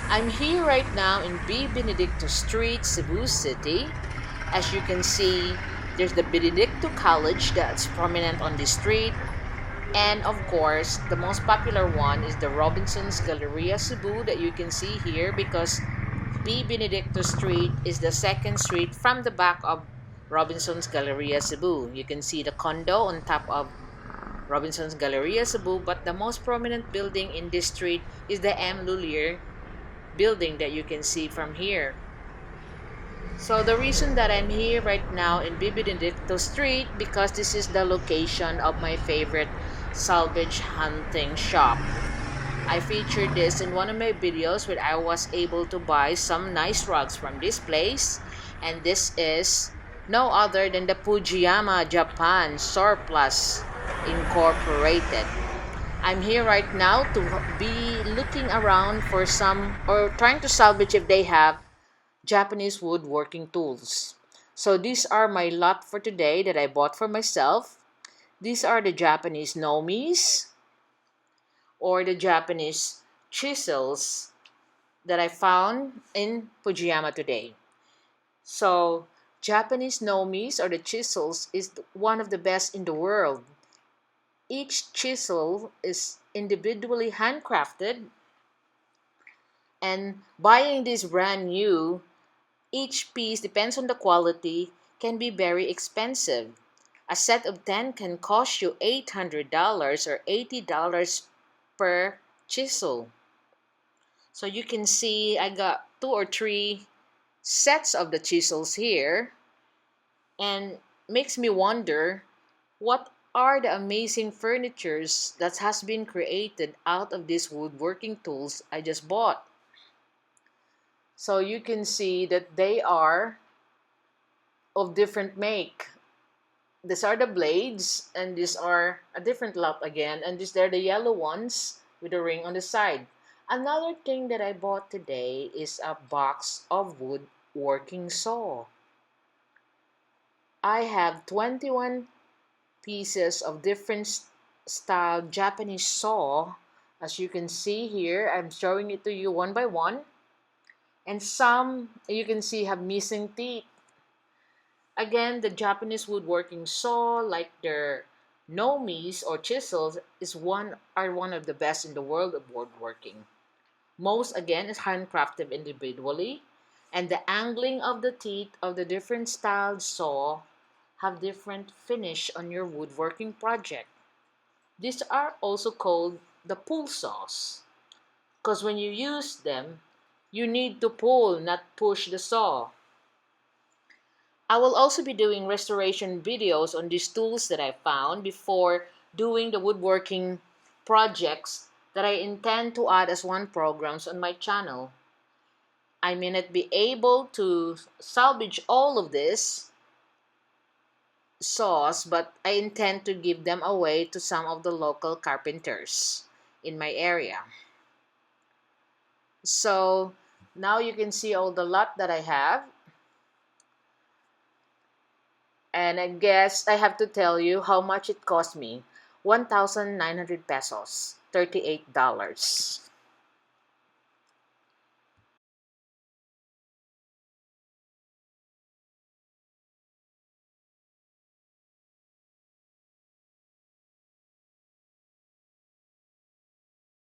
I'm here right now in B. Benedicto Street, Cebu City. As you can see, there's the Benedicto College that's prominent on this street. And of course, the most popular one is the Robinson's Galleria Cebu that you can see here because B. Benedicto Street is the second street from the back of Robinson's Galleria Cebu. You can see the condo on top of Robinson's Galleria Cebu, but the most prominent building in this street is the M. Lulier building that you can see from here. So the reason that I'm here right now in Benedicto Street because this is the location of my favorite salvage hunting shop. I featured this in one of my videos where I was able to buy some nice rugs from this place, and this is no other than the Fujiyama Japan Surplus Incorporated. I'm here right now to be looking around for some or trying to salvage if they have Japanese woodworking tools. So these are my lot for today that I bought for myself. These are the Japanese nomis or the Japanese chisels that I found in Fujiyama today. So Japanese nomis or the chisels is one of the best in the world. Each chisel is individually handcrafted, and buying this brand new, each piece depends on the quality, can be very expensive. A set of 10 can cost you $800 or $80 per chisel. So you can see I got 2 or 3 sets of the chisels here, and makes me wonder what are the amazing furnitures that has been created out of these woodworking tools I just bought. So you can see that they are of different make. These are the blades, and these are a different lot again, and these are the yellow ones with a ring on the side. Another thing that I bought today is a box of woodworking saw. I have 21 pieces of different style Japanese saw. As you can see here, I'm showing it to you one by one. And some you can see have missing teeth. Again, the Japanese woodworking saw, like their nomis or chisels, are one of the best in the world of woodworking. Most again is handcrafted individually, and the angling of the teeth of the different styled saw have different finish on your woodworking project. These are also called the pull saws because when you use them, you need to pull, not push the saw. I will also be doing restoration videos on these tools that I found before doing the woodworking projects that I intend to add as one programs on my channel. I may not be able to salvage all of this saws, but I intend to give them away to some of the local carpenters in my area. So now you can see all the lot that I have. And I guess I have to tell you how much it cost me. 1,900 pesos, $38.